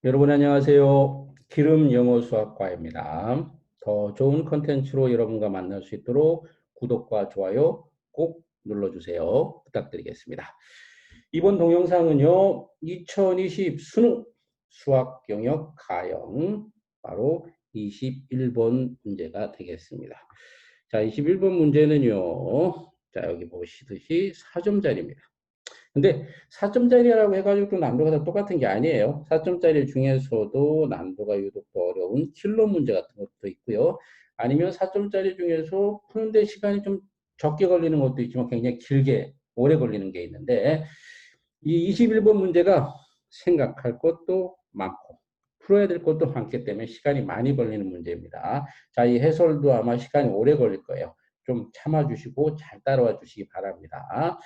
여러분 안녕하세요. 기름 영어 수학과입니다. 더 좋은 컨텐츠로 여러분과 만날 수 있도록 구독과 좋아요 꼭 눌러주세요. 부탁드리겠습니다. 이번 동영상은요. 2020 수능 수학 영역 가형 바로 21번 문제가 되겠습니다. 자, 21번 문제는요. 자, 여기 보시듯이 4점짜리입니다. 근데 4점짜리라고 해가지고 또 난도가 다 똑같은 게 아니에요. 4점짜리 중에서도 난도가 유독 더 어려운 킬러 문제 같은 것도 있고요. 아니면 4점짜리 중에서 푸는데 시간이 좀 적게 걸리는 것도 있지만 굉장히 길게 오래 걸리는 게 있는데 이 21번 문제가 생각할 것도 많고 풀어야 될 것도 많기 때문에 시간이 많이 걸리는 문제입니다. 자, 이 해설도 아마 시간이 오래 걸릴 거예요. 좀 참아주시고 잘 따라와 주시기 바랍니다.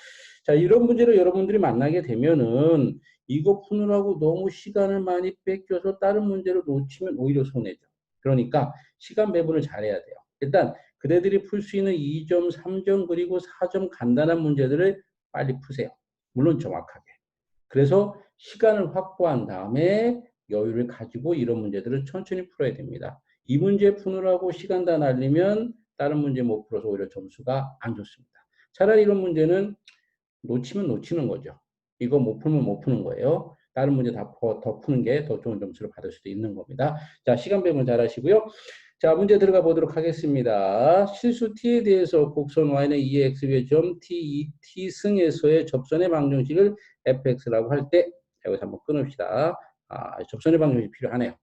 자, 이런 문제를 여러분들이 만나게 되면은 이거 푸느라고 너무 시간을 많이 뺏겨서 다른 문제를 놓치면 오히려 손해죠. 그러니까 시간 배분을 잘해야 돼요. 일단 그대들이 풀 수 있는 2점, 3점 그리고 4점 간단한 문제들을 빨리 푸세요. 물론 정확하게. 그래서 시간을 확보한 다음에 여유를 가지고 이런 문제들을 천천히 풀어야 됩니다. 이 문제 푸느라고 시간 다 날리면 다른 문제 못 풀어서 오히려 점수가 안 좋습니다. 차라리 이런 문제는 놓치면 놓치는 거죠. 이거 못 풀면 못 푸는 거예요. 다른 문제 더 푸는 게 더 좋은 점수를 받을 수도 있는 겁니다. 자, 시간 배분 잘 하시고요. 자, 문제 들어가 보도록 하겠습니다. 실수 t에 대해서 곡선 y는 2x의 점 t, 2t 승에서의 접선의 방정식을 fx라고 할 때, 여기서 한번 끊읍시다. 접선의 방정식이 필요하네요.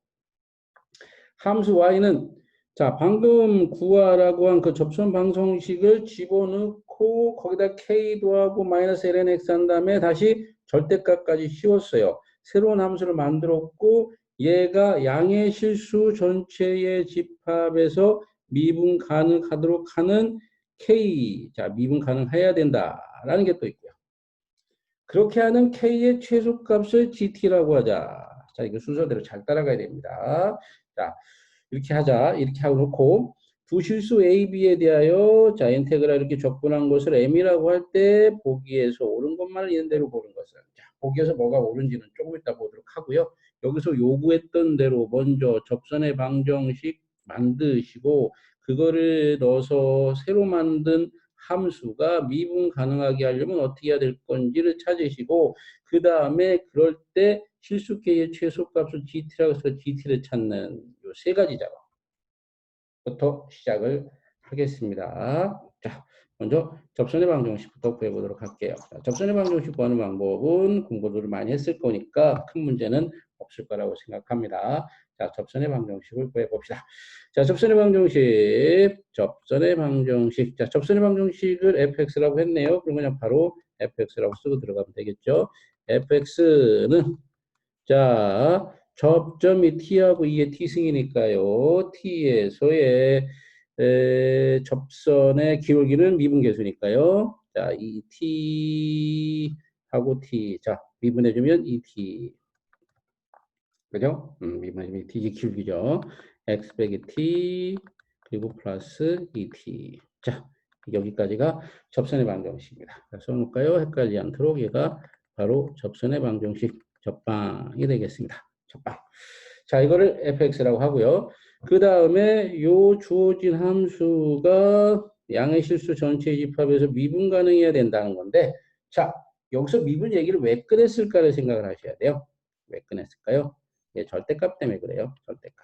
함수 y는 자, 방금 구하라고 한 그 접선 방정식을 집어넣고 거기다 k 더하고 마이너스 ln x 한 다음에 다시 절대값까지 씌웠어요. 새로운 함수를 만들었고 얘가 양의 실수 전체의 집합에서 미분 가능하도록 하는 k, 자, 미분 가능해야 된다라는 게 또 있고요. 그렇게 하는 k의 최소값을 gt라고 하자. 자, 이거 순서대로 잘 따라가야 됩니다. 자, 이렇게 하자. 이렇게 하고 놓고 두 실수 A, B에 대하여 자, 인테그랄 이렇게 적분한 것을 M이라고 할 때 보기에서 옳은 것만을 있는 대로 보는 것을. 자, 보기에서 뭐가 옳은지는 조금 이따 보도록 하고요. 여기서 요구했던 대로 먼저 접선의 방정식 만드시고 그거를 넣어서 새로 만든 함수가 미분 가능하게 하려면 어떻게 해야 될 건지를 찾으시고 그 다음에 그럴 때 실수계의 최소값을 GT라고 해서 GT를 찾는 요 세 가지 작업부터 시작을 하겠습니다. 자, 먼저 접선의 방정식부터 구해보도록 할게요. 자, 접선의 방정식 구하는 방법은 공부를 많이 했을 거니까 큰 문제는 없을 거라고 생각합니다. 자, 접선의 방정식을 구해봅시다. 자, 접선의 방정식, 접선의 방정식. 자, 접선의 방정식을 fx라고 했네요. 그럼 그냥 바로 fx라고 쓰고 들어가면 되겠죠. fx는 자, 접점이 t하고 이게 t승이니까요. t에서의 접선의 기울기는 미분계수니까요. 자, 이 t하고 t. 자, 미분해주면 이 t. 그죠? 미분해주면 t 기울기죠. x 빼기 t 그리고 플러스 2t. 자, 여기까지가 접선의 방정식입니다. 써놓을까요? 헷갈리지 않도록 얘가 바로 접선의 방정식 접방이 되겠습니다. 접방. 자, 이거를 fx라고 하고요. 그 다음에 요 주어진 함수가 양의 실수 전체 집합에서 미분 가능해야 된다는 건데, 자, 여기서 미분 얘기를 왜 꺼냈을까를 생각을 하셔야 돼요. 왜 꺼냈을까요? 예, 절대값 때문에 그래요. 절대값.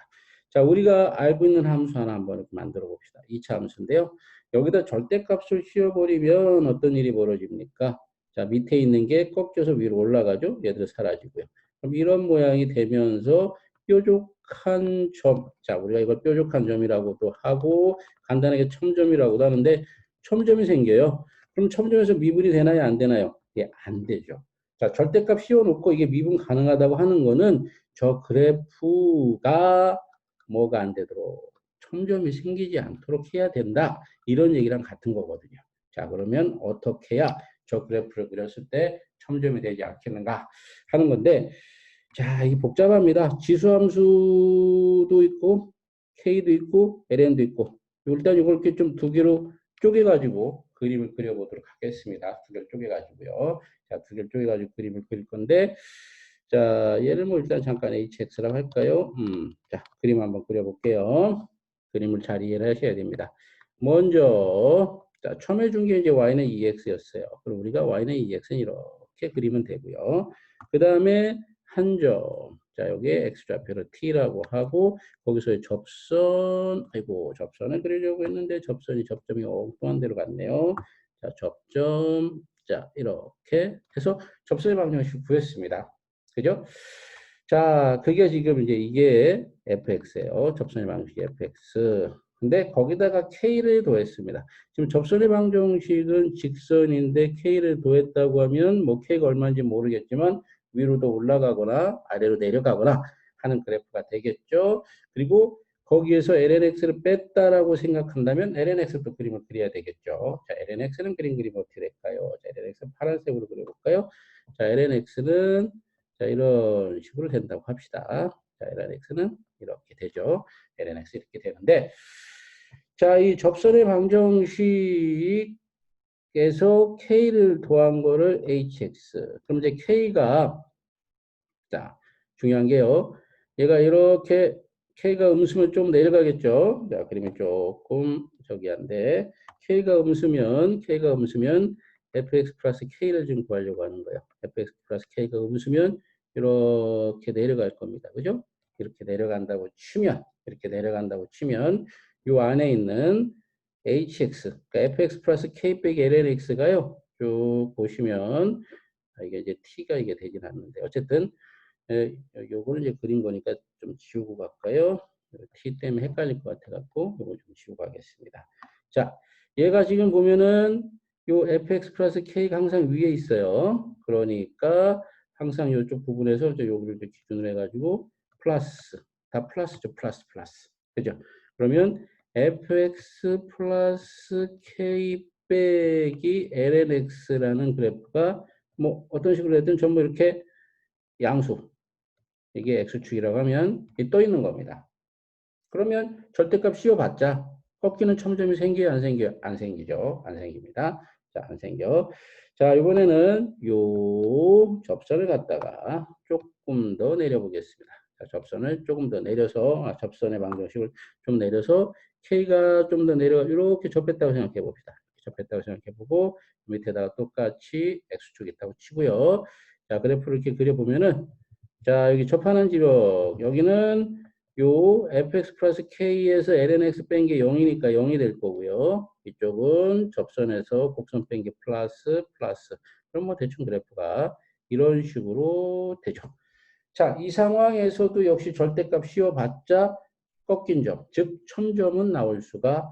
자, 우리가 알고 있는 함수 하나 한번 만들어 봅시다. 2차 함수인데요. 여기다 절대값을 씌워버리면 어떤 일이 벌어집니까? 자, 밑에 있는 게 꺾여서 위로 올라가죠. 얘들 사라지고요. 그럼 이런 모양이 되면서 뾰족한 점. 자, 우리가 이걸 뾰족한 점이라고도 하고 간단하게 첨점이라고도 하는데 첨점이 생겨요. 그럼 첨점에서 미분이 되나요? 안 되나요? 예, 안 되죠. 자, 절대값 씌워놓고 이게 미분 가능하다고 하는 거는 저 그래프가 뭐가 안 되도록 첨점이 생기지 않도록 해야 된다. 이런 얘기랑 같은 거거든요. 자, 그러면 어떻게 해야 저 그래프를 그렸을 때 첨점이 되지 않겠는가 하는 건데, 자, 이게 복잡합니다. 지수함수도 있고, K도 있고, LN도 있고, 일단 이걸 이렇게 좀 두 개로 쪼개가지고 그림을 그려보도록 하겠습니다. 두 개를 쪼개가지고요. 자, 두 개를 쪼개가지고 그림을 그릴 건데, 자, 얘를 뭐 일단 잠깐 hx라고 할까요? 자, 그림 한번 그려볼게요. 그림을 잘 이해를 하셔야 됩니다. 먼저, 자, 처음에 준 게 이제 y는 2x였어요. 그럼 우리가 y는 2x는 이렇게 그리면 되고요. 그 다음에 한 점. 자, 여기에 x좌표를 t라고 하고, 거기서의 접선, 아이고, 접선을 그리려고 했는데, 접점이 엉뚱한 데로 갔네요. 자, 접점. 자, 이렇게 해서 접선의 방정식 구했습니다. 그죠? 자, 그게 지금 이제 이게 fx예요. 접선의 방정식 fx. 근데 거기다가 k를 더했습니다. 지금 접선의 방정식은 직선인데 k를 더했다고 하면 뭐 k가 얼마인지 모르겠지만 위로 더 올라가거나 아래로 내려가거나 하는 그래프가 되겠죠. 그리고 거기에서 lnx를 뺐다라고 생각한다면 lnx를 또 그림을 그려야 되겠죠. 자, lnx는 그림 어떻게 될까요? 자, lnx는 파란색으로 그려볼까요? 자, lnx는 자, 이런 식으로 된다고 합시다. 자, lnx는 이렇게 되죠. lnx 이렇게 되는데, 자, 이 접선의 방정식에서 k를 더한 거를 hx. 그럼 이제 k가, 자, 중요한 게요. 얘가 이렇게 k가 음수면 좀 내려가겠죠. 자, 그러면 조금 저기 한데, k가 음수면 fx 플러스 k를 지금 구하려고 하는 거예요. fx 플러스 k가 음수면 이렇게 내려갈 겁니다. 그죠? 이렇게 내려간다고 치면, 요 안에 있는 hx, 그러니까 fx 플러스 k 빼기 lnx가요. 쭉 보시면, 이게 이제 t가 이게 되진 않는데, 어쨌든, 요거는 이제 그린 거니까 좀 지우고 갈까요? t 때문에 헷갈릴 것 같아갖고, 요거 좀 지우고 가겠습니다. 자, 얘가 지금 보면은, 요 fx 플러스 k가 항상 위에 있어요. 그러니까, 항상 요쪽 부분에서 이제 요거를 이제 기준으로 해가지고, 플러스, 다 플러스죠, 플러스. 그죠? 그러면, fx 플러스 k 빼기 lnx라는 그래프가, 뭐, 어떤 식으로 해든 전부 이렇게 양수, 이게 x축이라고 하면 떠 있는 겁니다. 그러면 절대값 씌워봤자 꺾이는 첨점이 생겨요, 안 생겨요? 안 생기죠. 안 생깁니다. 자, 안 생겨. 자, 이번에는 요 접선을 갖다가 조금 더 내려보겠습니다. 자, 접선을 조금 더 내려서, 접선의 방정식을 좀 내려서 K가 좀 더 내려, 이렇게 접했다고 생각해 봅시다. 접했다고 생각해 보고, 밑에다가 똑같이 X축 있다고 치고요. 자, 그래프를 이렇게 그려보면은, 자, 여기 접하는 지역, 여기는 요 fx 플러스 k에서 lnx 뺀 게 0이니까 0이 될 거고요. 이쪽은 접선에서 곡선 뺀 게 플러스. 그럼 뭐 대충 그래프가 이런 식으로 되죠. 자, 이 상황에서도 역시 절대값 씌워봤자 꺾인 점, 즉 첨점은 나올 수가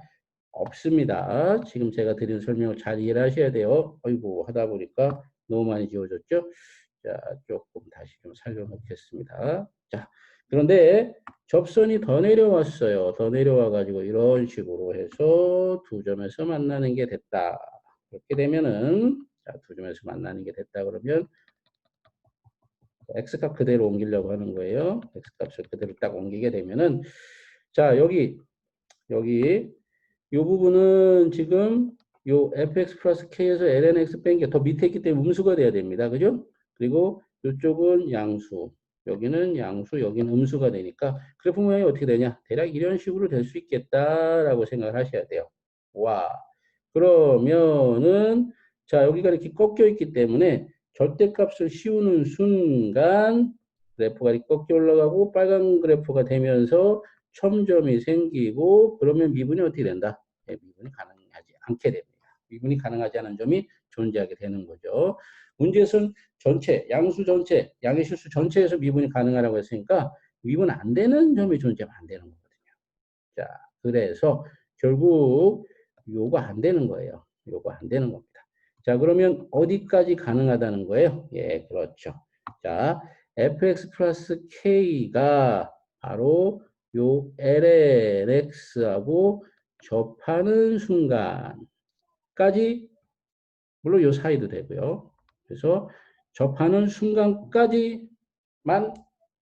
없습니다. 지금 제가 드린 설명을 잘 이해를 하셔야 돼요. 어이구, 하다 보니까 너무 많이 지워졌죠? 자, 조금 다시 좀 살려놓겠습니다. 자, 그런데 접선이 더 내려왔어요. 더 내려와가지고 이런 식으로 해서 두 점에서 만나는 게 됐다. 그렇게 되면은, 자, 두 점에서 만나는 게 됐다 그러면, x값 그대로 옮기려고 하는 거예요. x값을 그대로 딱 옮기게 되면은, 자, 여기, 이 부분은 지금 요 fx 플러스 k에서 lnx 뺀 게 더 밑에 있기 때문에 음수가 돼야 됩니다. 그죠? 그리고 이쪽은 양수, 여기는 양수, 여기는 음수가 되니까 그래프 모양이 어떻게 되냐? 대략 이런 식으로 될 수 있겠다라고 생각을 하셔야 돼요. 와, 그러면은 자, 여기가 이렇게 꺾여 있기 때문에 절대값을 씌우는 순간 그래프가 이렇게 꺾여 올라가고 빨간 그래프가 되면서 첨점이 생기고 그러면 미분이 어떻게 된다? 네, 미분이 가능하지 않게 됩니다. 미분이 가능하지 않은 점이 존재하게 되는 거죠. 문제에서는 전체, 양수 전체, 양의 실수 전체에서 미분이 가능하다고 했으니까 미분 안 되는 점이 존재하면 안 되는 거거든요. 자, 그래서 결국 요거 안 되는 거예요. 요거 안 되는 겁니다. 자, 그러면 어디까지 가능하다는 거예요? 예, 그렇죠. 자, fx 플러스 k가 바로 요 lnx하고 접하는 순간까지, 물론 요 사이도 되고요. 그래서 접하는 순간까지만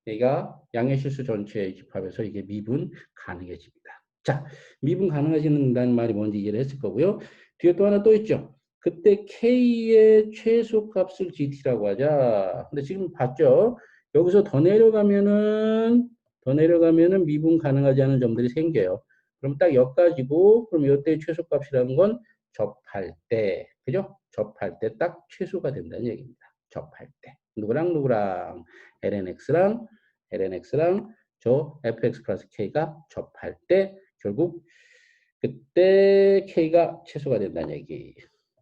얘가 양의 실수 전체에 집합해서 이게 미분 가능해집니다. 자, 미분 가능해진다는 말이 뭔지 이해를 했을 거고요. 뒤에 또 하나 또 있죠. 그때 K의 최소값을 GT라고 하자. 근데 지금 봤죠? 여기서 더 내려가면은 미분 가능하지 않은 점들이 생겨요. 그럼 딱 여기까지고, 그럼 이때의 최소값이라는 건 접할 때, 그죠? 접할 때 딱 최소가 된다는 얘기입니다. 접할 때. 누구랑 lnx랑 저 fx 플러스 k가 접할 때 결국 그때 k가 최소가 된다는 얘기.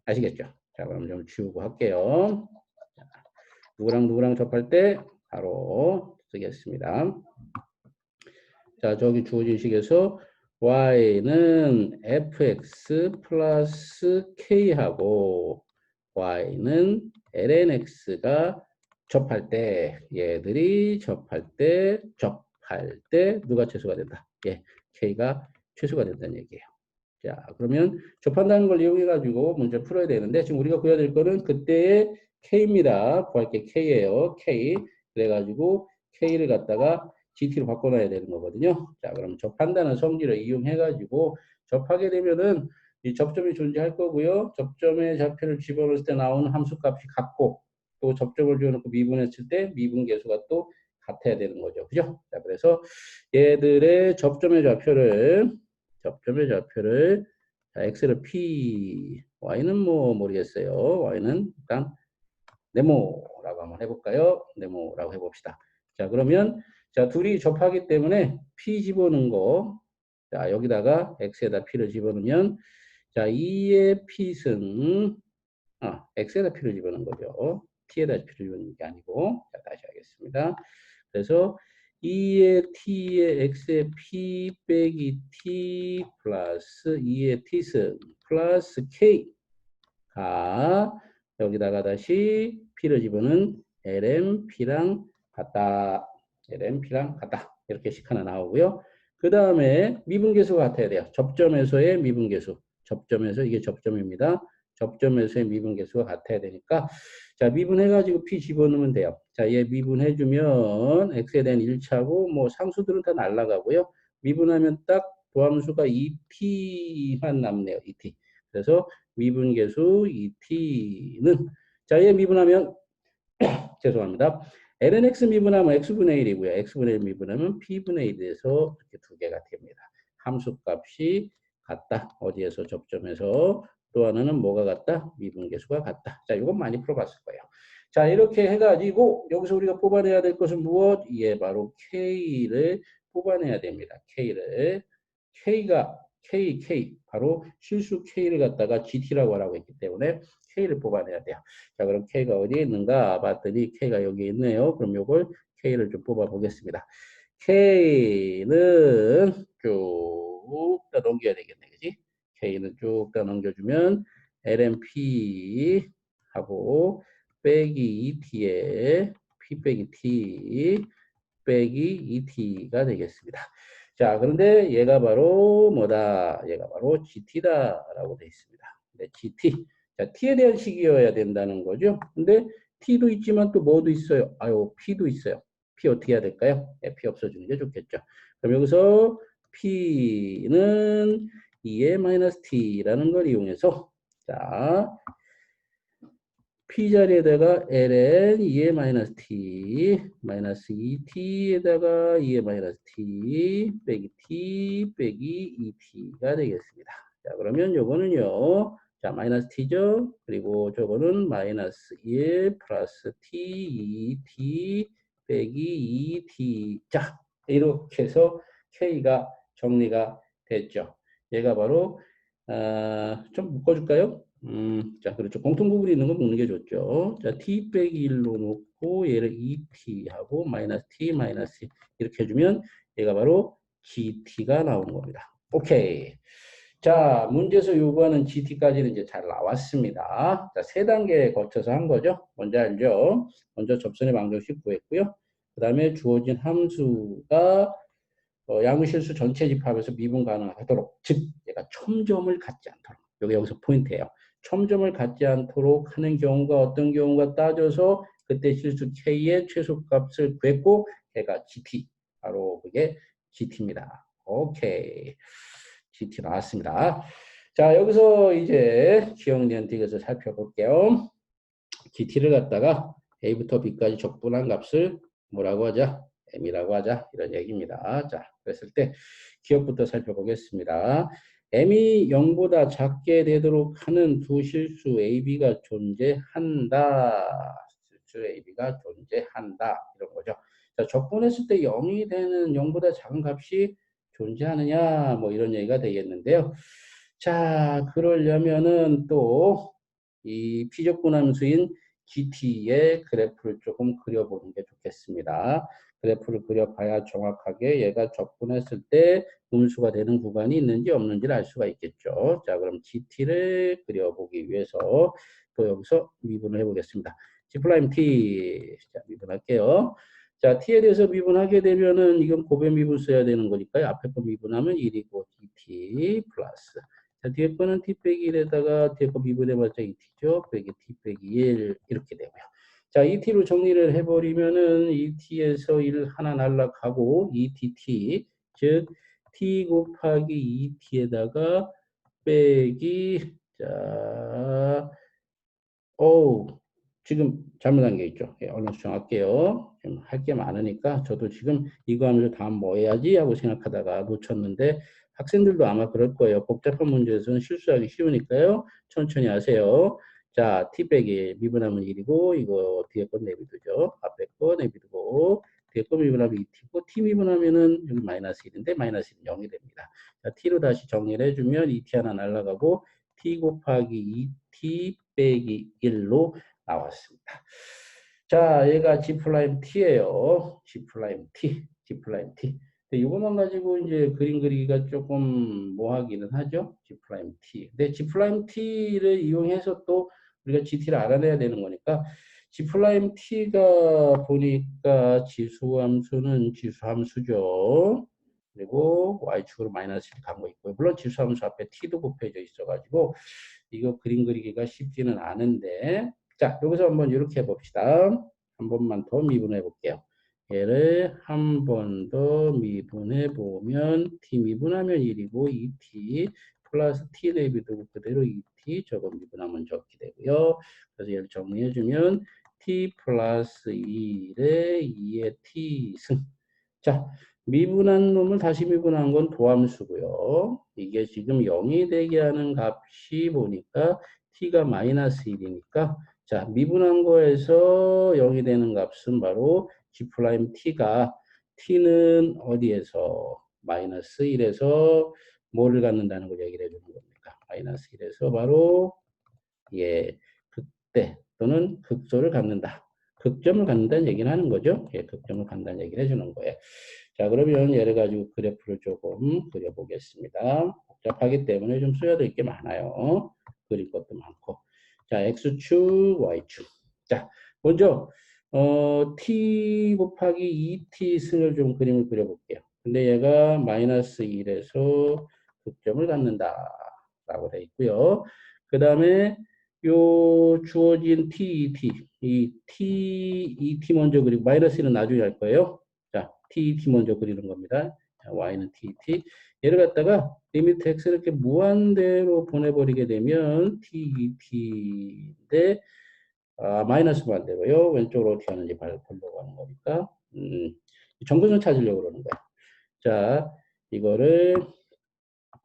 아시겠죠? 자, 그럼 좀 지우고 할게요. 누구랑 접할 때 바로 쓰겠습니다. 자, 저기 주어진 식에서 y는 fx 플러스 k하고 y는 lnx가 접할 때, 얘들이 접할 때 누가 최소가 된다? 예, k가 최소가 된다는 얘기예요. 자, 그러면 접한다는 걸 이용해 가지고 문제 풀어야 되는데 지금 우리가 구해야 될 거는 그때의 k입니다. 구할 게 k예요. k. 그래 가지고 k를 갖다가 gt로 바꿔놔야 되는 거거든요. 자, 그럼 접한다는 성질을 이용해 가지고 접하게 되면은 이 접점이 존재할 거고요. 접점의 좌표를 집어넣을 때 나오는 함수값이 같고 또 접점을 지어놓고 미분했을 때 미분 계수가 또 같아야 되는 거죠. 그죠? 자, 그래서 얘들의 접점의 좌표를 자, x를 p, y는 뭐 모르겠어요. y는 일단 네모라고 한번 해볼까요? 네모라고 해봅시다. 자, 그러면 자, 둘이 접하기 때문에 p 집어넣은 거, 자, 여기다가 x에다 p를 집어넣으면 자, 2의 p승, x에다 p를 집어넣은 거죠. t에다 p를 집어넣는 게 아니고, 자, 다시 하겠습니다. 그래서 2의 t의 x의 p 빼기 t 플러스 2의 t승 플러스 k가 여기다가 다시 p를 집어넣은 lnp랑 같다. lnp랑 같다. 이렇게 식 하나 나오고요. 그 다음에 미분계수가 같아야 돼요. 접점에서의 미분계수. 접점에서 이게 접점입니다. 접점에서의 미분계수가 같아야 되니까 자, 미분해가지고 p 집어넣으면 돼요. 자, 얘 미분해주면 x에 대한 1차고 뭐 상수들은 다 날라가고요. 미분하면 딱 도함수가 2t만 남네요. 2t. 그래서 미분계수 2t는 자, 얘 미분하면 죄송합니다. lnx 미분하면 x분의 1이고요. x분의 1 미분하면 p분의 1이 돼서 이렇게 두 개가 됩니다. 함수값이 같다. 어디에서 접점에서 또 하나는 뭐가 같다? 미분계수가 같다. 자, 이건 많이 풀어봤을 거예요. 자, 이렇게 해가지고 여기서 우리가 뽑아내야 될 것은 무엇? 예, 바로 K를 뽑아내야 됩니다. K를. K, 바로 실수 K를 갖다가 GT라고 하라고 했기 때문에 K를 뽑아내야 돼요. 자, 그럼 K가 어디에 있는가 봤더니 K가 여기 있네요. 그럼 요걸 K를 좀 뽑아 보겠습니다. K는 쭉 다 넘겨야 되겠네. 그지? K는 쭉 다 넘겨주면 LMP 하고 빼기 ET에 P 빼기 T 빼기 ET가 되겠습니다. 자, 그런데 얘가 바로 뭐다? 얘가 바로 GT다라고 되어 있습니다. 네, GT. 자, T에 대한 식이어야 된다는 거죠. 근데 T도 있지만 또 뭐도 있어요? 아유, P도 있어요. P 어떻게 해야 될까요? 네, P 없어주는 게 좋겠죠. 그럼 여기서 P는 2의 T라는 걸 이용해서 자, P 자리에다가 ln 2의 t 마이너스 2t에다가 2의 t 빼기 t 빼기 2t가 되겠습니다. 자, 그러면 요거는요. 자, 마이너스 t죠. 그리고 저거는 마이너스 1 플러스 t 2t 빼기 2t. 자, 이렇게 해서 k가 정리가 됐죠. 얘가 바로 좀 묶어줄까요? 자, 그렇죠. 공통부분이 있는 거 묶는 게 좋죠. 자, t 빼기 1로 놓고 얘를 2t 하고 마이너스 t 마이너스 이렇게 해주면 얘가 바로 gt가 나오는 겁니다. 오케이. 자, 문제에서 요구하는 gt까지는 이제 잘 나왔습니다. 자, 세 단계 거쳐서 한 거죠. 뭔지 알죠? 먼저 접선의 방정식 구했고요. 그 다음에 주어진 함수가 양수실수 전체 집합에서 미분 가능하도록, 즉 얘가 첨점을 갖지 않도록, 여기서 포인트예요. 첨점을 갖지 않도록 하는 경우가 어떤 경우가 따져서 그때 실수 K의 최소값을 구했고 걔가 GT, 바로 그게 GT입니다. 오케이, GT 나왔습니다. 자, 여기서 이제 기억연틱에서 살펴볼게요. GT를 갖다가 A부터 B까지 적분한 값을 뭐라고 하자? m이라고 하자. 이런 얘기입니다. 자, 그랬을 때 기억부터 살펴보겠습니다. m이 0보다 작게 되도록 하는 두 실수 AB가 존재한다. 실수 AB가 존재한다. 이런 거죠. 자, 적분했을 때 0이 되는 0보다 작은 값이 존재하느냐, 뭐 이런 얘기가 되겠는데요. 자, 그러려면은 또 이 피적분함수인 GT의 그래프를 조금 그려보는 게 좋겠습니다. 그래프를 그려봐야 정확하게 얘가 적분했을 때 음수가 되는 구간이 있는지 없는지를 알 수가 있겠죠. 자, 그럼 GT를 그려보기 위해서 또 여기서 미분을 해보겠습니다. G 프라임 T. 자, 미분할게요. 자, T에 대해서 미분하게 되면은 이건 곱의 미분 써야 되는 거니까요. 앞에 거 미분하면 1이고 GT 플러스. 자, 뒤에 거는 t 빼기 1에다가 뒤에 거 미분해봤자 2t죠. 빼기 t 빼기 1 이렇게 되고요. 자, 2t로 정리를 해버리면은 2t에서 1 하나 날라가고 2tt 즉 t 곱하기 2t에다가 빼기 자 지금 잘못한 게 있죠. 예, 얼른 수정할게요. 할 게 많으니까 저도 지금 이거 하면서 다음 뭐 해야지 하고 생각하다가 놓쳤는데 학생들도 아마 그럴 거예요. 복잡한 문제에서는 실수하기 쉬우니까요. 천천히 하세요. 자, t 빼기 미분하면 1이고 이거 뒤에 건 내비두죠. 앞에 거 내비두고 뒤에 거 미분하면 2t고 t 미분하면은 여기 마이너스 1인데 마이너스 1은 0이 됩니다. 자, t로 다시 정리를 해주면 2t 하나 날라가고 t 곱하기 2t 빼기 1로 나왔습니다. 자, 얘가 G 프라임 T예요. G 프라임 T, G 프라임 T. 이것만 가지고 이제 그림 그리기가 조금 뭐하기는 하죠. G 프라임 T. 근데 G 프라임 T를 이용해서 또 우리가 GT를 알아내야 되는 거니까 G 프라임 T가 보니까 지수함수는 지수함수죠. 그리고 y축으로 마이너스 1 갖고 있고요. 물론 지수함수 앞에 t도 곱해져 있어가지고 이거 그림 그리기가 쉽지는 않은데 자, 여기서 한번 이렇게 해봅시다. 한 번만 더 미분해 볼게요. 얘를 한 번 더 미분해 보면 t 미분하면 1이고 2t 플러스 t 내비두고 그대로 2t 저거 미분하면 적게 되고요. 그래서 얘를 정리해 주면 t 플러스 1에 2의 t 승. 자, 미분한 놈을 다시 미분한 건 도함수고요. 이게 지금 0이 되게 하는 값이 보니까 t가 마이너스 1이니까 자, 미분한 거에서 0이 되는 값은 바로 g 프라임 t가 t는 어디에서 마이너스 1에서 뭐를 갖는다는 걸 얘기를 해주는 겁니까? 마이너스 1에서 바로 예, 극대 또는 극소를 갖는다. 극점을 갖는다는 얘기를 하는 거죠. 예, 극점을 갖는다는 얘기를 해주는 거예요. 자, 그러면 얘를 가지고 그래프를 조금 그려보겠습니다. 복잡하기 때문에 좀 써야 될 게 많아요. 그릴 것도 많고. 자, X축, Y축. 자, 먼저 t 곱하기 2t 승을 좀 그림을 그려볼게요. 근데 얘가 마이너스 1에서 극점을 갖는다. 라고 되어 있고요. 그 다음에 요 주어진 t, 이 t, 2t 먼저 그리고 마이너스 1은 나중에 할 거예요. 자, t 먼저 그리는 겁니다. 자, y는 t. 얘를 갖다가 리미트 x 이렇게 무한대로 보내버리게 되면 t인데 마이너스 무한대고요. 왼쪽으로 어떻게 하는지 보려고 하는 거니까 정근을 찾으려고 그러는 거야. 자, 이거를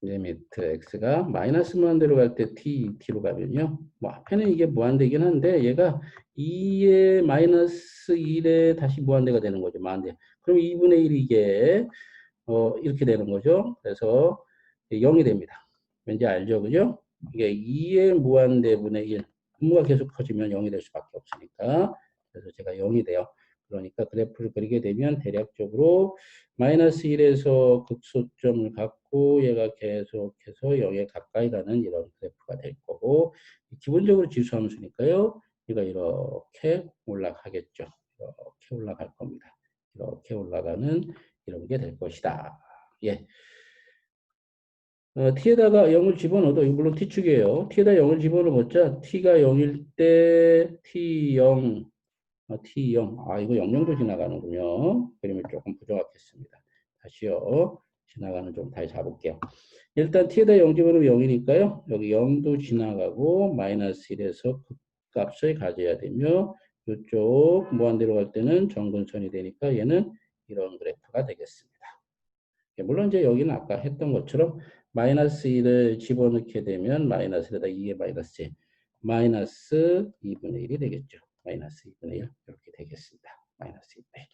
리미트 x가 마이너스 무한대로 갈 때 t로 가면요. 뭐 앞에는 이게 무한대긴 한데 얘가 2의 마이너스 1에 다시 무한대가 되는 거죠. 무한대. 그럼 2분의 1이 이게 이렇게 되는 거죠. 그래서 0이 됩니다. 왠지 알죠? 그죠? 이게 2의 무한대분의 1. 분모가 계속 커지면 0이 될 수밖에 없으니까. 그래서 제가 0이 돼요. 그러니까 그래프를 그리게 되면 대략적으로 마이너스 1에서 극소점을 갖고 얘가 계속해서 0에 가까이 가는 이런 그래프가 될 거고 기본적으로 지수함수니까요. 이거 이렇게 올라가겠죠. 이렇게 올라갈 겁니다. 이렇게 올라가는 이런 게 될 것이다. 예. t에다가 0을 집어넣어도 물론 t축이에요. t에다 0을 집어넣어봤자 t가 0일 때 t0 T0. 이거 0도 지나가는군요. 그림이 조금 부정확했습니다. 다시요. 지나가는 좀 다시 잡을게요. 일단 T에다 0 집어넣으면 0이니까요. 여기 0도 지나가고 마이너스 1에서 극값을 가져야 되며 이쪽 무한대로 갈 때는 정근선이 되니까 얘는 이런 그래프가 되겠습니다. 물론 이제 여기는 아까 했던 것처럼 마이너스 1을 집어넣게 되면 마이너스에다 2의 마이너스 1, 마이너스 2분의 1이 되겠죠. 마이너스 2분의 1 이렇게 되겠습니다. 마이너스 2분의 1.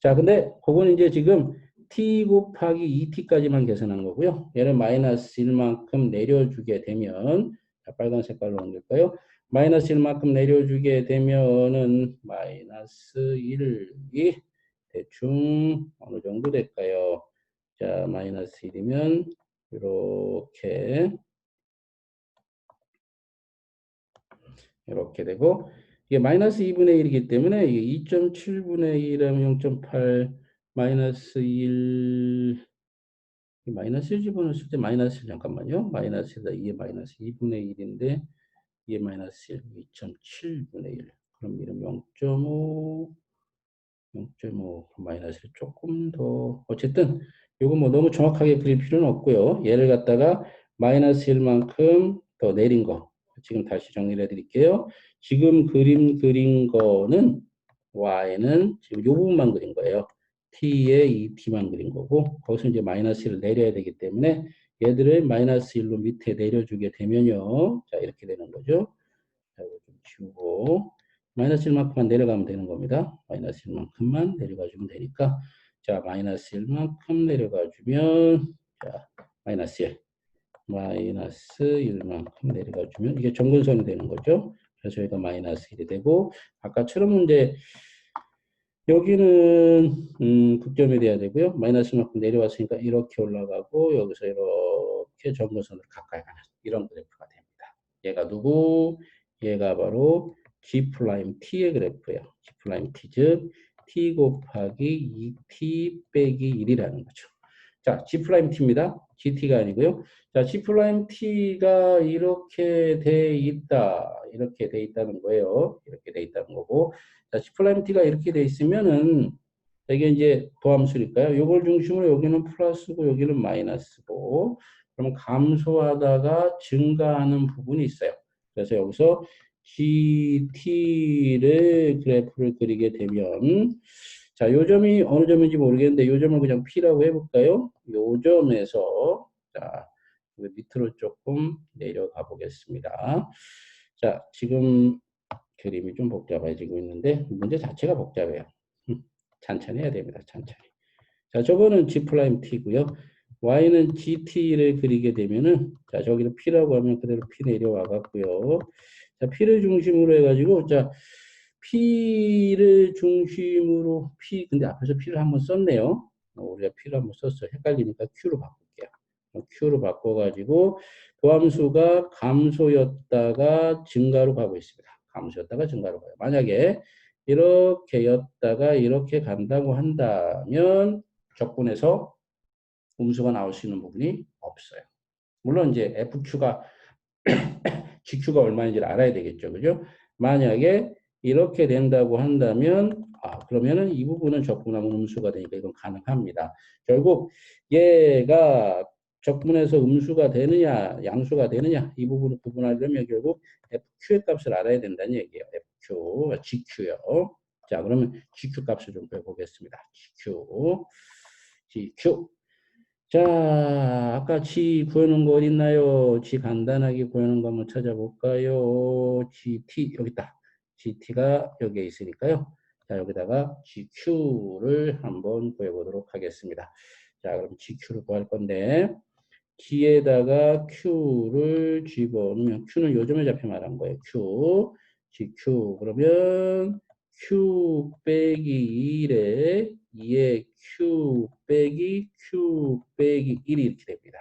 자, 근데 그거는 이제 지금 t 곱하기 2t까지만 계산하는 거고요. 얘를 마이너스 1만큼 내려주게 되면, 자, 빨간 색깔로 옮길까요? 마이너스 1만큼 내려주게 되면은 마이너스 1이 대충 어느 정도 될까요? 자, 마이너스 1이면 이렇게 되고, 이게 마이너스 2분의 1이기 때문에 이게 2.7분의 1하면 0.8 마이너스 1, 마이너스 1 집어넣었을 때 마이너스 1, 잠깐만요. 마이너스에다 2의 마이너스 2분의 1인데 2의 마이너스 1, 2.7분의 1. 그럼 이름 0.5, 0.5 마이너스를 조금 더 어쨌든 이거 뭐 너무 정확하게 그릴 필요는 없고요. 얘를 갖다가 마이너스 1만큼 더 내린 거 지금 다시 정리를 해드릴게요. 지금 그린 거는 y는 지금 이 부분만 그린 거예요. t에 2t만 그린 거고 거기서 이제 마이너스 1을 내려야 되기 때문에 얘들을 마이너스 1로 밑에 내려주게 되면요. 자 이렇게 되는 거죠. 자, 이거 좀 지우고 마이너스 1만큼만 내려가면 되는 겁니다. 마이너스 1만큼만 내려가주면 되니까 자 마이너스 1만큼 내려가주면 자 마이너스 1 마이너스 1만큼 내려가주면 이게 정근선이 되는 거죠. 그래서 여기가 마이너스 1이 되고 아까처럼 이제 여기는 극점이 돼야 되고요. 마이너스 1만큼 내려왔으니까 이렇게 올라가고 여기서 이렇게 정근선을 가까이 가는 이런 그래프가 됩니다. 얘가 누구? 얘가 바로 G'T의 그래프예요. G'T 즉 T 곱하기 2T 빼기 1이라는 거죠. 자, G'T입니다. GT가 아니고요. 자, G'T가 이렇게 돼 있다. 이렇게 돼 있다는 거예요. 이렇게 돼 있다는 거고. 자, G'T가 이렇게 돼 있으면은 이게 이제 도함수니까요. 요걸 중심으로 여기는 플러스고 여기는 마이너스고 그러면 감소하다가 증가하는 부분이 있어요. 그래서 여기서 GT를 그래프를 그리게 되면 자, 요 점이 어느 점인지 모르겠는데 요 점을 그냥 P라고 해볼까요? 요 점에서 자, 밑으로 조금 내려가 보겠습니다. 자, 지금 그림이 좀 복잡해지고 있는데 문제 자체가 복잡해요. 천천히 해야 됩니다. 천천히. 자, 저거는 G'T고요. Y는 GT를 그리게 되면은 자, 저기를 P라고 하면 그대로 P 내려와 갖고요. 자, P를 중심으로 해가지고 자, P를 중심으로 근데 앞에서 P를 한번 썼네요. 우리가 P를 한번 썼어요. 헷갈리니까 Q로 바꿀게요. Q로 바꿔가지고 도함수가 감소였다가 증가로 가고 있습니다. 감소였다가 증가로 가요. 만약에 이렇게 였다가 이렇게 간다고 한다면 적분에서 음수가 나올 수 있는 부분이 없어요. 물론 이제 FQ가 GQ가 얼마인지를 알아야 되겠죠. 그죠? 만약에 이렇게 된다고 한다면 그러면은 이 부분은 적분하면 음수가 되니까 이건 가능합니다. 결국 얘가 적분해서 음수가 되느냐 양수가 되느냐 이 부분을 구분하려면 결국 FQ의 값을 알아야 된다는 얘기예요. FQ, GQ요. 자 그러면 GQ 값을 좀 빼보겠습니다. GQ. 자, 아까 지 구해놓은 거 어딨나요? 지 간단하게 구해놓은 거 한번 찾아볼까요? GT, 여기 있다. GT가 여기에 있으니까요. 자, 여기다가 GQ를 한번 구해보도록 하겠습니다. 자, 그럼 GQ를 구할 건데, G에다가 Q를 집어넣으면, Q는 요즘에 잡혀 말한 거예요. Q, GQ. 그러면 Q 빼기 1에 2에 Q 빼기 1이 이렇게 됩니다.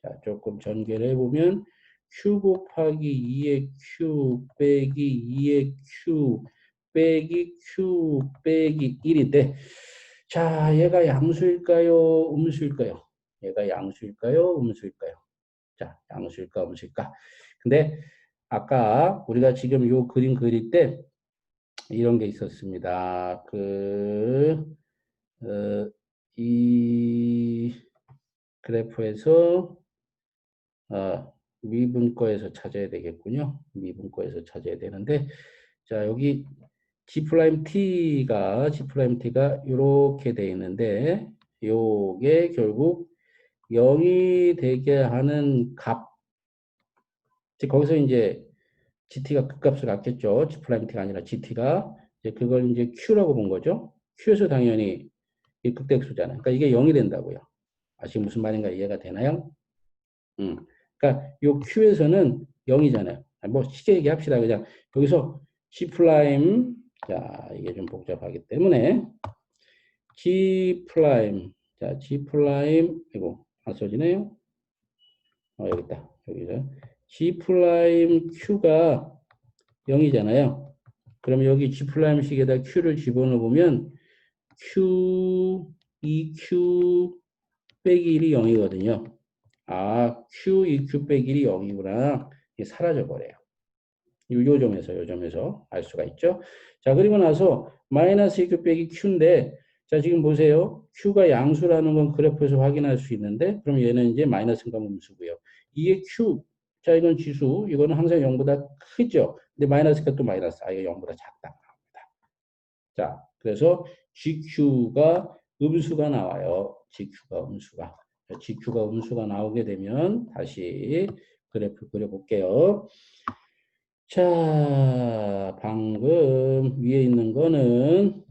자, 조금 전개를 해보면 Q 곱하기 2의 Q 빼기 2의 Q 빼기 1인데 자, 얘가 양수일까요? 음수일까요? 얘가 양수일까요? 음수일까요? 자, 양수일까? 음수일까? 근데 아까 우리가 지금 요 그림 그릴 때 이런 게 있었습니다. 이 그래프에서 미분과에서 찾아야 되겠군요. 미분과에서 찾아야 되는데 자 여기 G''T가 이렇게 돼 있는데 요게 결국 0이 되게 하는 값. 거기서 이제 GT가 극값을 갖겠죠. G'T가 아니라 GT가. 이제 그걸 이제 Q라고 본 거죠. Q에서 당연히 이 극대수잖아요. 그러니까 이게 0이 된다고요. 아직 무슨 말인가 이해가 되나요? 그러니까 요 Q에서는 0이잖아요. 뭐 쉽게 얘기합시다. 그냥 여기서 G 프라임, 자 이게 좀 복잡하기 때문에 G 프라임, 자 G 프라임, 이거 안 써지네요. 여기 있다. 여기서 G 프라임 Q가 0이잖아요. 그러면 여기 G 프라임식에다 Q를 집어넣으면 Q, 2Q 빼기 1이 0이거든요. 아, Q, 2Q 빼기 1이 0이구나. 이게 사라져버려요. 요 점에서 알 수가 있죠. 자, 그리고 나서 마이너스 2Q 빼기 Q인데, 자, 지금 보세요. Q가 양수라는 건 그래프에서 확인할 수 있는데, 그럼 얘는 이제 마이너스인가 음수고요. 이게 Q, 자, 이건 지수, 이거는 항상 0보다 크죠. 근데 마이너스가 또 마이너스, 아, 이거 0보다 작다. 자, 그래서 GQ가 음수가 나와요. GQ가 음수가. GQ가 음수가 나오게 되면 다시 그래프 그려볼게요. 자, 방금 위에 있는 거는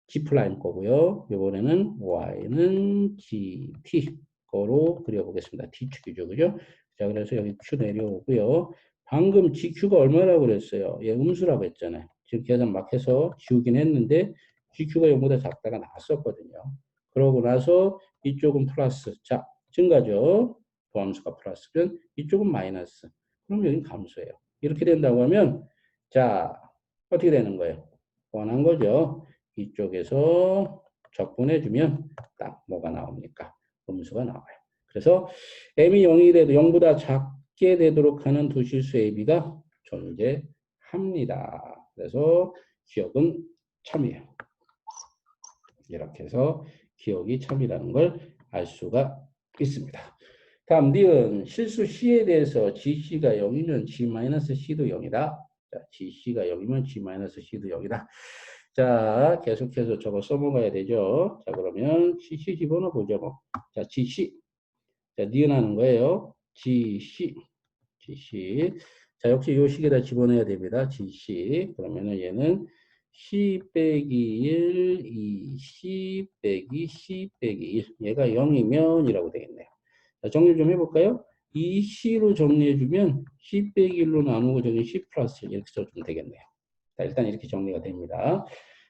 G 프라임 거고요. 이번에는 Y는 GT 거로 그려보겠습니다. T축이죠. 그죠? 자, 그래서 여기 Q 내려오고요. 방금 GQ가 얼마라고 그랬어요? 얘 음수라고 했잖아요. 지금 계산 막 해서 지우긴 했는데 GQ가 0보다 작다가 나왔었거든요. 그러고 나서 이쪽은 플러스. 자, 증가죠. 도함수가 플러스면 이쪽은 마이너스. 그럼 여긴 감소예요. 이렇게 된다고 하면 자, 어떻게 되는 거예요? 원한 거죠. 이쪽에서 적분해주면 딱 뭐가 나옵니까? 음수가 나와요. 그래서 m이 0이 돼도 0보다 작게 되도록 하는 두 실수 AB가 존재합니다. 그래서 기억은 참이에요. 이렇게 해서 기억이 참이라는 걸 알 수가 있습니다. 다음 니은 실수 C에 대해서 GC가 0이면 G-C도 0이다. 자, GC가 0이면 G-C도 0이다. 자, 계속해서 저거 써먹어야 되죠. 자, 그러면 CC 집어넣어 보죠. 뭐. 자, GC. 자, 니은하는 거예요. GC. GC. 자, 역시 요 식에다 집어넣어야 됩니다. GC. 그러면은 얘는 C 빼기 1, 2C 빼기 C 빼기 1. 얘가 0이면 이라고 되겠네요. 자, 정리 좀 해볼까요? 이 C로 정리해주면 C 빼기 1로 나누고 저기 C 플러스 1 이렇게 써주면 되겠네요. 자, 일단 이렇게 정리가 됩니다.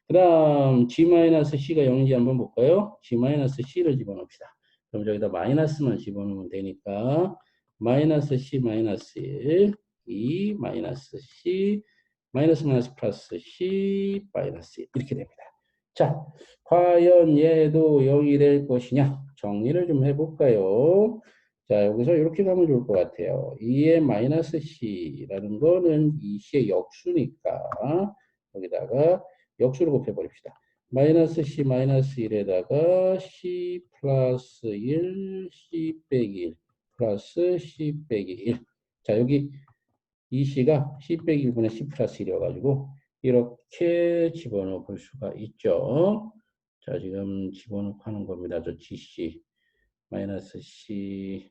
그 다음 G-C가 0인지 한번 볼까요? G-C를 집어넣읍시다. 그럼 저기다 마이너스만 집어넣으면 되니까 마이너스 C 마이너스 1, 2 마이너스 C 마이너스 마이너스 플러스 C 마이너스 1 이렇게 됩니다. 자, 과연 얘도 0이 될 것이냐? 정리를 좀 해볼까요? 자, 여기서 이렇게 가면 좋을 것 같아요. 2의 마이너스 C라는 거는 2C의 역수니까 여기다가 역수를 곱해버립시다. 마이너스 C 마이너스 1에다가 C 플러스 1, C 빼기 1 플러스 C 빼기 1. 자, 여기 이 C가 C 빼기 1분의 C 플러스 1이어가지고 이렇게 집어넣어 볼 수가 있죠. 자, 지금 집어넣고 하는 겁니다. 저 GC 마이너스 C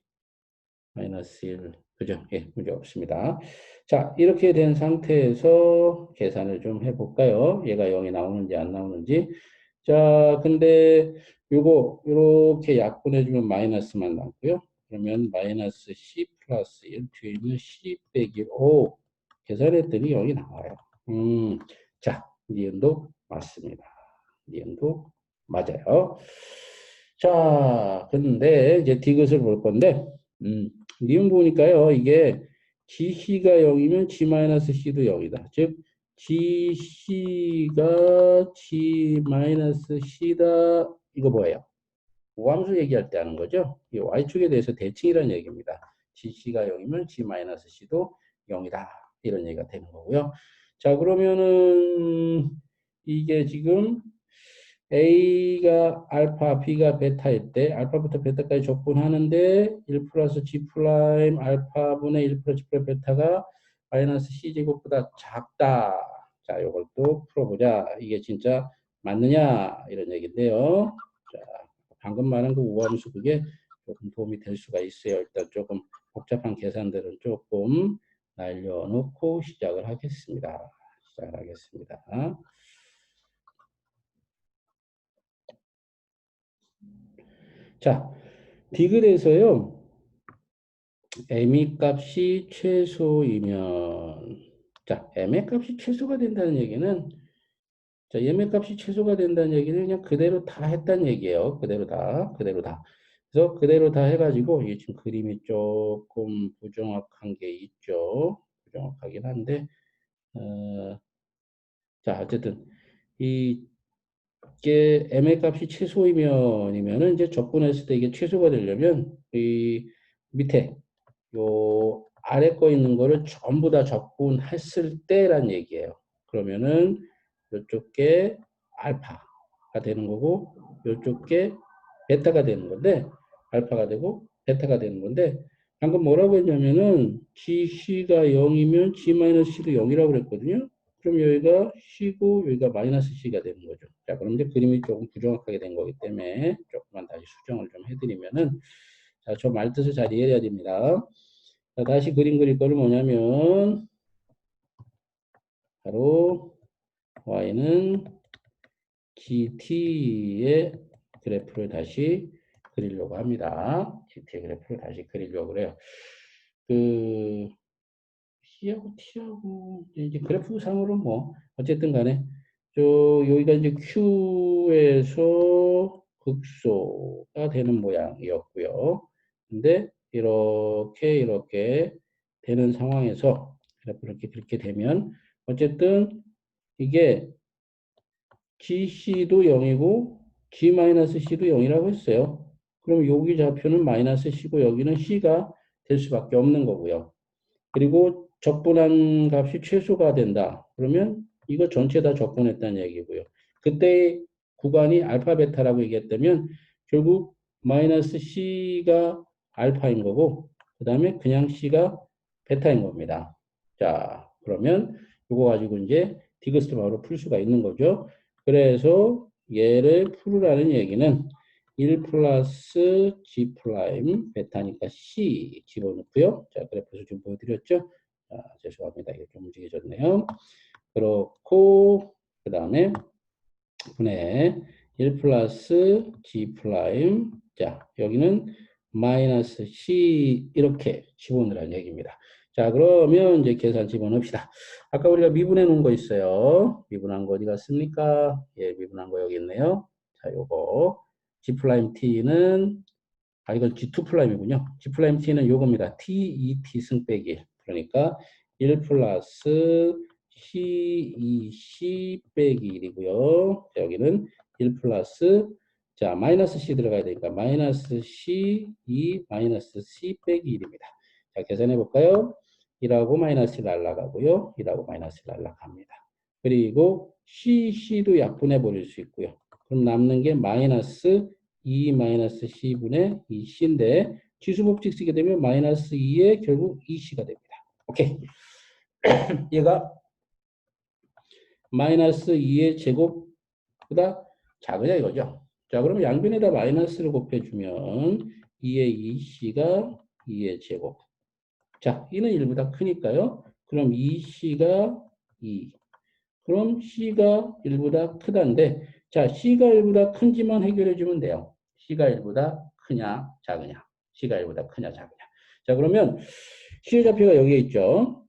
마이너스 1. 그죠? 예, 문제 없습니다. 자, 이렇게 된 상태에서 계산을 좀 해볼까요? 얘가 0이 나오는지 안 나오는지. 자, 근데 요거 이렇게 약분해주면 마이너스만 남고요. 그러면 마이너스 C 플러스 1 뒤에 있는 C 빼기 5 계산했더니 0이 나와요. 자, 니은도 맞습니다. 니은도 맞아요. 자, 근데 이제 디귿을 볼 건데 니은 보니까요. 이게 GC가 0이면 G-C도 0이다. 즉 GC가 G-C다. 이거 뭐예요? 우함수 얘기할 때 하는 거죠. 이 Y축에 대해서 대칭이라는 얘기입니다. GC가 0이면 G-C도 0이다. 이런 얘기가 되는 거고요. 자, 그러면은 이게 지금 A가 알파, B가 베타일 때 알파부터 베타까지 적분하는데 1 플러스 G 프라임 알파분의 1 플러스 G 프라임 베타가 마이너스 C제곱보다 작다. 자, 요걸 또 풀어보자. 이게 진짜 맞느냐 이런 얘기인데요. 자, 방금 말한 그 우함수 그게 조금 도움이 될 수가 있어요. 일단 조금 복잡한 계산들은 조금 날려놓고 시작을 하겠습니다. 시작하겠습니다. 자, 디귿에서요. m의 값이 최소이면 자, m의 값이 최소가 된다는 얘기는 자, m의 값이 최소가 된다는 얘기는 그냥 그대로 다 했다는 얘기예요. 그대로 다, 그대로 다. 그래서 그대로 다 해가지고 이게 지금 그림이 조금 부정확한 게 있죠. 부정확하긴 한데 자, 어쨌든 이게 m의 값이 최소이면이면은 이제 접근했을 때 이게 최소가 되려면 이 밑에 요 아래 거 있는 거를 전부 다 적분했을 때란 얘기예요. 그러면은 이쪽 게 알파가 되는 거고 이쪽 게 베타가 되는 건데 알파가 되고 베타가 되는 건데 방금 뭐라고 했냐면은 GC가 0이면 G-C도 0이라고 그랬거든요. 그럼 여기가 C고 여기가 마이너스 C가 되는 거죠. 자, 그럼 이제 그림이 조금 부정확하게 된 거기 때문에 조금만 다시 수정을 좀 해드리면은 자, 저 말뜻을 잘 이해해야 됩니다. 자, 다시 그림 그릴 거는 뭐냐면 바로 y는 gt의 그래프를 다시 그리려고 합니다. gt의 그래프를 다시 그리려고 그래요. 그 C하고 T하고 이제 그래프 상으로 뭐 어쨌든 간에 저 여기가 이제 Q에서 극소가 되는 모양이었고요. 근데 이렇게 되는 상황에서 그래프 이렇게 그렇게 되면 어쨌든 이게 GC도 0이고 G-C도 0이라고 했어요. 그럼 여기 좌표는 마이너스 C고 여기는 C가 될 수밖에 없는 거고요. 그리고 적분한 값이 최소가 된다. 그러면 이거 전체 다 적분했다는 얘기고요. 그때 구간이 알파 베타라고 얘기했다면 결국 마이너스 C가 알파인 거고 그 다음에 그냥 C가 베타인 겁니다. 자, 그러면 이거 가지고 이제 디귿을 바로 풀 수가 있는 거죠. 그래서 얘를 풀으라는 얘기는 1 플러스 G 프라임 베타니까 C 집어넣고요. 자, 그래프에서 좀 보여드렸죠. 자, 죄송합니다. 이게 좀 움직여졌네요. 그렇고 그 다음에 분의 1 플러스 G 프라임 자, 여기는 마이너스 C 이렇게 집어넣으라는 얘기입니다. 자, 그러면 이제 계산 집어넣읍시다. 아까 우리가 미분해 놓은 거 있어요. 미분한 거 어디 갔습니까? 예, 미분한 거 여기 있네요. 자, 요거 G 프라임 T는 이건 G2 프라임이군요. G 프라임 T는 요겁니다. T, 2T 승 빼기 1. 그러니까 1 플러스 C2C 빼기 1이고요. 여기는 1 플러스 자, 마이너스 C 들어가야 되니까 마이너스 C2 마이너스 C 빼기 1입니다. 자, 계산해 볼까요? 1하고 마이너스 1 날라가고요. 1하고 마이너스 1 날라갑니다. 그리고 CC도 약분해 버릴 수 있고요. 그럼 남는 게 마이너스 2-C분의 2C인데 지수법칙 쓰게 되면 마이너스 2에 결국 2C가 됩니다. 오케이. 얘가 마이너스 2의 제곱보다 작으냐 이거죠. 자, 그러면 양변에다 마이너스를 곱해주면 2의 2C가 2의 제곱. 자, 이는 1보다 크니까요. 그럼 2C가 2. 그럼 C가 1보다 크다인데 자, C가 1보다 큰지만 해결해주면 돼요. C가 1보다 크냐 작으냐. C가 1보다 크냐 작으냐. 자, 그러면 C의 좌표가 여기에 있죠.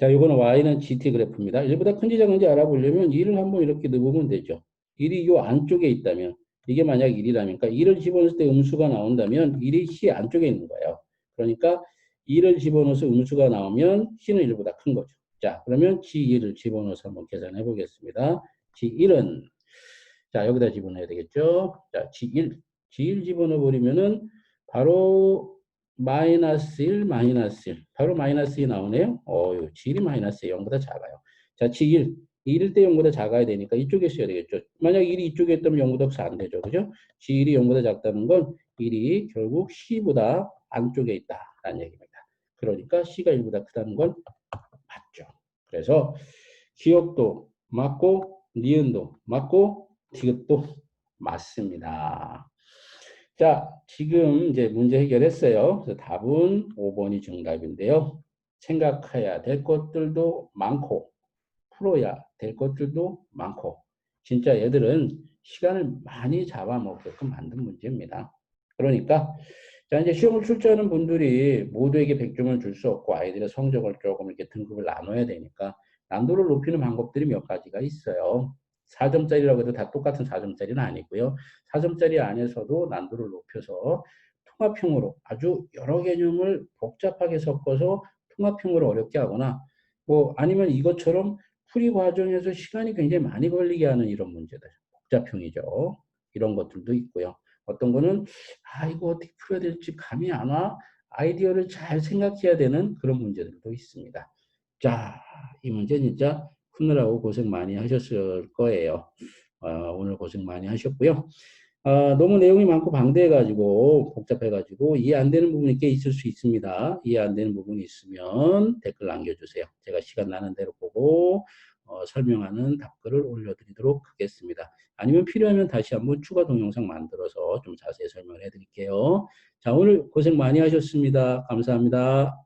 자, 이거는 Y는 GT 그래프입니다. 1보다 큰지 작은지 알아보려면 1을 한번 이렇게 넣어보면 되죠. 1이 요 안쪽에 있다면 이게 만약 1이라면 그러니까 1을 집어넣을 때 음수가 나온다면 1이 C 안쪽에 있는 거예요. 그러니까 2를 집어넣어서 음수가 나오면 C는 1보다 큰 거죠. 자, 그러면 G1을 집어넣어서 한번 계산해 보겠습니다. G1은 자, 여기다 집어넣어야 되겠죠. 자, G1 집어넣어 버리면은 바로 마이너스 1, 마이너스 1. 바로 마이너스 2 나오네요. G1이 마이너스 0보다 작아요. 자, G1. 1일 때 0보다 작아야 되니까 이쪽에 써야 되겠죠. 만약 1이 이쪽에 있다면 0보다 커서 안 되죠. 그죠? G1이 0보다 작다는 건 1이 결국 C보다 안쪽에 있다라는 얘기입니다. 그러니까 C가 1보다 크다는 건 맞죠. 그래서 기억도 맞고 니은도 맞고 디귿도 맞습니다. 자, 지금 이제 문제 해결했어요. 그래서 답은 5번이 정답인데요. 생각해야 될 것들도 많고 풀어야 될 것들도 많고 진짜 얘들은 시간을 많이 잡아먹게끔 만든 문제입니다. 그러니까 자 이제 시험을 출제하는 분들이 모두에게 100점을 줄 수 없고 아이들의 성적을 조금 이렇게 등급을 나눠야 되니까 난도를 높이는 방법들이 몇 가지가 있어요. 4점짜리라고 해도 다 똑같은 4점짜리는 아니고요. 4점짜리 안에서도 난도를 높여서 통합형으로 아주 여러 개념을 복잡하게 섞어서 통합형으로 어렵게 하거나 뭐 아니면 이것처럼 풀이 과정에서 시간이 굉장히 많이 걸리게 하는 이런 문제들. 복잡형이죠. 이런 것들도 있고요. 어떤 거는 이거 어떻게 풀어야 될지 감이 안 와. 아이디어를 잘 생각해야 되는 그런 문제들도 있습니다. 자, 이 문제 진짜 푸느라고 고생 많이 하셨을 거예요. 오늘 고생 많이 하셨고요. 너무 내용이 많고 방대해가지고 복잡해가지고 이해 안 되는 부분이 꽤 있을 수 있습니다. 이해 안 되는 부분이 있으면 댓글 남겨주세요. 제가 시간 나는 대로 보고 설명하는 답글을 올려드리도록 하겠습니다. 아니면 필요하면 다시 한번 추가 동영상 만들어서 좀 자세히 설명을 해드릴게요. 자, 오늘 고생 많이 하셨습니다. 감사합니다.